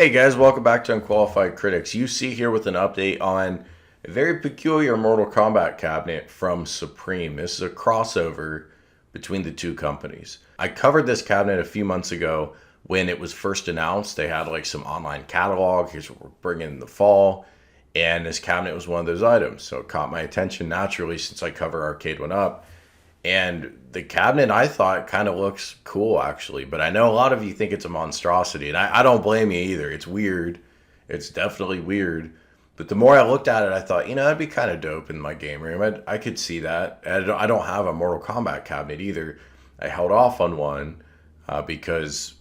Hey guys, welcome back to Unqualified Critics. You see here with an update on a very peculiar Mortal Kombat cabinet from Supreme. This is a crossover between the two companies. I covered this cabinet a few months ago when it was first announced. They had like some online catalog. Here's what we're bringing in the fall. And this cabinet was one of those items. So it caught my attention naturally since I cover Arcade1up. And the cabinet I thought kind of looks cool actually, but I know a lot of you think it's a monstrosity, and I don't blame you either. It's weird. It's definitely weird. But the more I looked at it, I thought, that'd be kind of dope in my game room. I could see that. I don't have a Mortal Kombat cabinet either. I held off on one because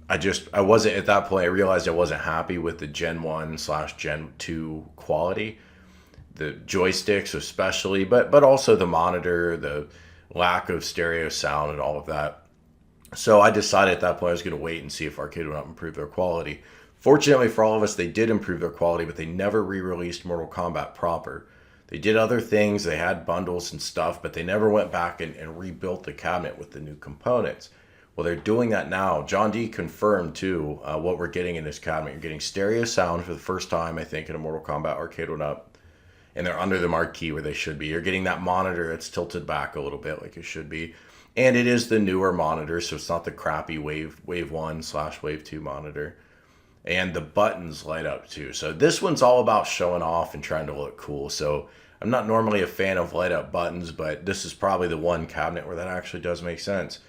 I wasn't at that point. I realized I wasn't happy with the Gen 1 slash Gen 2 quality, the joysticks especially, but also the monitor, the lack of stereo sound and all of that. So I decided at that point I was going to wait and see if Arcade1up improve their quality. Fortunately for all of us, they did improve their quality, but they never re-released Mortal Kombat proper. They did other things, they had bundles and stuff, but they never went back and rebuilt the cabinet with the new components. Well, they're doing that now. John D confirmed too what we're getting in this cabinet. You're getting stereo sound for the first time, I think, in a Mortal Kombat Arcade1up. And they're under the marquee where they should be. You're getting that monitor that's tilted back a little bit like it should be. And it is the newer monitor, so it's not the crappy Wave 1 slash Wave 2 monitor. And the buttons light up too. So this one's all about showing off and trying to look cool. So I'm not normally a fan of light up buttons, but this is probably the one cabinet where that actually does make sense.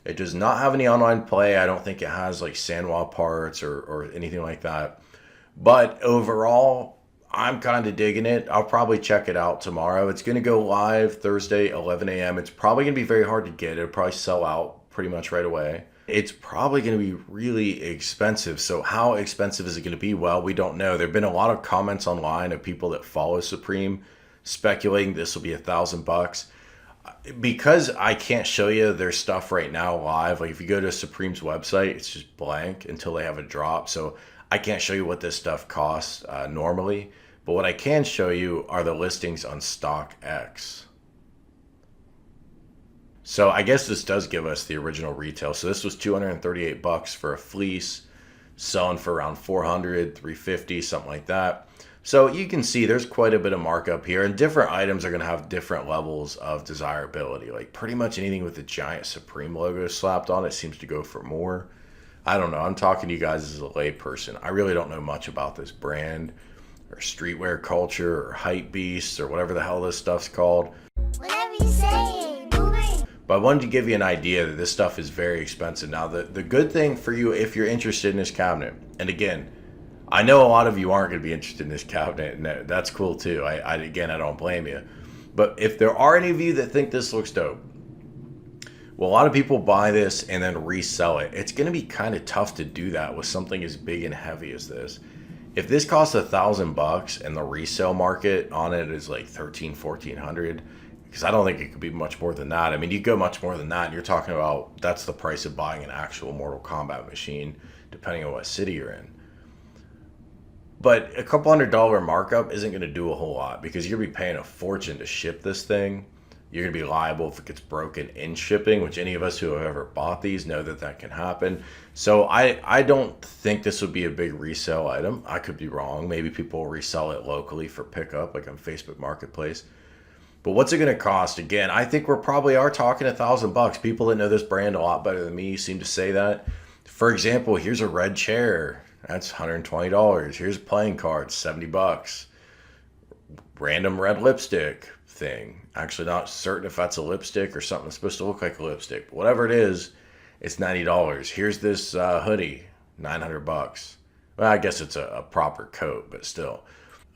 It does not have any online play. I don't think it has like Sanwa parts or anything like that. But overall, I'm kind of digging it. I'll probably check it out tomorrow. It's going to go live Thursday, 11 a.m. It's probably going to be very hard to get. It'll probably sell out pretty much right away. It's probably going to be really expensive. So how expensive is it going to be? Well, we don't know. There have been a lot of comments online of people that follow Supreme speculating this will be $1,000. Because I can't show you their stuff right now live. Like if you go to Supreme's website, it's just blank until they have a drop. So I can't show you what this stuff costs normally. But what I can show you are the listings on StockX. So I guess this does give us the original retail. So this was $238 for a fleece, selling for around 400, 350, something like that. So you can see there's quite a bit of markup here, and different items are going to have different levels of desirability. Like pretty much anything with the giant Supreme logo slapped on it seems to go for more. I don't know. I'm talking to you guys as a layperson. I really don't know much about this brand or streetwear culture or hype beasts or whatever the hell this stuff's called. Whatever you say, boomer. But I wanted to give you an idea that this stuff is very expensive. Now, the good thing for you if you're interested in this cabinet, and again, I know a lot of you aren't going to be interested in this cabinet, and that's cool too. I don't blame you. But if there are any of you that think this looks dope, well, a lot of people buy this and then resell it. It's going to be kind of tough to do that with something as big and heavy as this. If this costs $1,000 and the resale market on it is like 1,400, because I don't think it could be much more than that. I mean, you go much more than that, and you're talking about that's the price of buying an actual Mortal Kombat machine, depending on what city you're in. But a couple $100 markup isn't going to do a whole lot because you're going to be paying a fortune to ship this thing. You're going to be liable if it gets broken in shipping, which any of us who have ever bought these know that that can happen. So I don't think this would be a big resale item. I could be wrong. Maybe people will resell it locally for pickup, like on Facebook Marketplace. But what's it going to cost? Again, I think we're probably are talking $1,000. People that know this brand a lot better than me seem to say that. For example, here's a red chair. That's $120. Here's a playing card, $70. Random red lipstick thing. Actually not certain if that's a lipstick or something that's supposed to look like a lipstick. But whatever it is, it's $90. Here's this hoodie, $900. Well, I guess it's a proper coat, but still.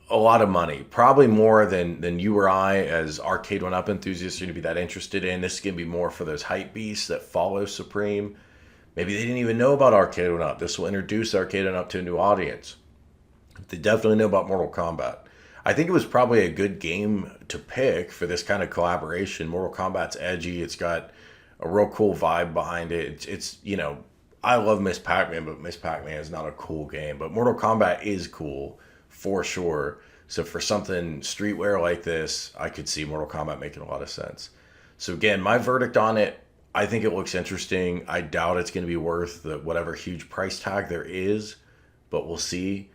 A lot of money. Probably more than you or I as Arcade1up enthusiasts are going to be that interested in. This is going to be more for those hype beasts that follow Supreme. Maybe they didn't even know about Arcade1up. This will introduce Arcade1up to a new audience. They definitely know about Mortal Kombat. I think it was probably a good game to pick for this kind of collaboration. Mortal Kombat's edgy. It's got a real cool vibe behind it. It's I love Miss Pac-Man, but Miss Pac-Man is not a cool game. But Mortal Kombat is cool for sure. So for something streetwear like this, I could see Mortal Kombat making a lot of sense. So again, my verdict on it, I think it looks interesting. I doubt it's going to be worth the whatever huge price tag there is, but we'll see.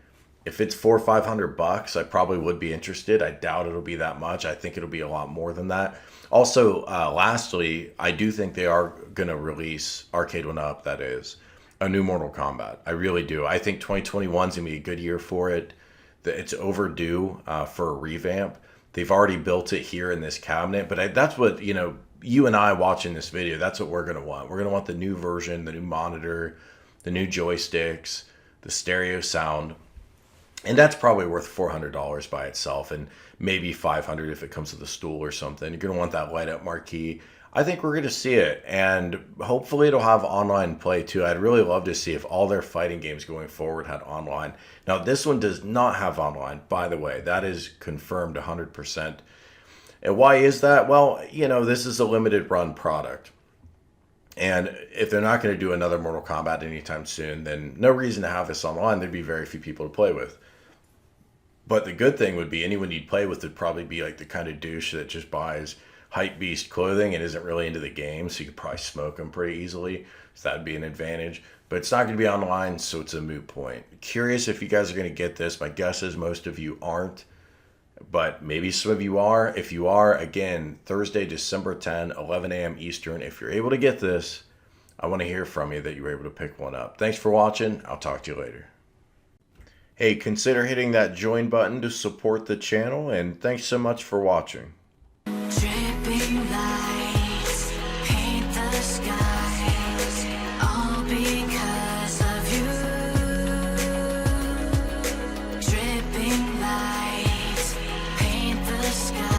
If it's $400 or $500, I probably would be interested. I doubt it'll be that much. I think it'll be a lot more than that. Also, lastly, I do think they are going to release Arcade1up, that is, a new Mortal Kombat. I really do. I think 2021 is going to be a good year for it. It's overdue for a revamp. They've already built it here in this cabinet, but that's what, you and I watching this video, that's what we're going to want. We're going to want the new version, the new monitor, the new joysticks, the stereo sound. And that's probably worth $400 by itself, and maybe $500 if it comes with a stool or something. You're going to want that light up marquee. I think we're going to see it, and hopefully it'll have online play too. I'd really love to see if all their fighting games going forward had online. Now, this one does not have online, by the way. That is confirmed 100%. And why is that? Well, this is a limited run product. And if they're not going to do another Mortal Kombat anytime soon, then no reason to have this online. There'd be very few people to play with. But the good thing would be anyone you'd play with would probably be like the kind of douche that just buys hype beast clothing and isn't really into the game, so you could probably smoke them pretty easily. So that'd be an advantage. But it's not going to be online, so it's a moot point. Curious if you guys are going to get this. My guess is most of you aren't, but maybe some of you are. If you are, again, Thursday, December 10, 11 a.m. Eastern. If you're able to get this, I want to hear from you that you were able to pick one up. Thanks for watching. I'll talk to you later. Hey, consider hitting that join button to support the channel, and thanks so much for watching.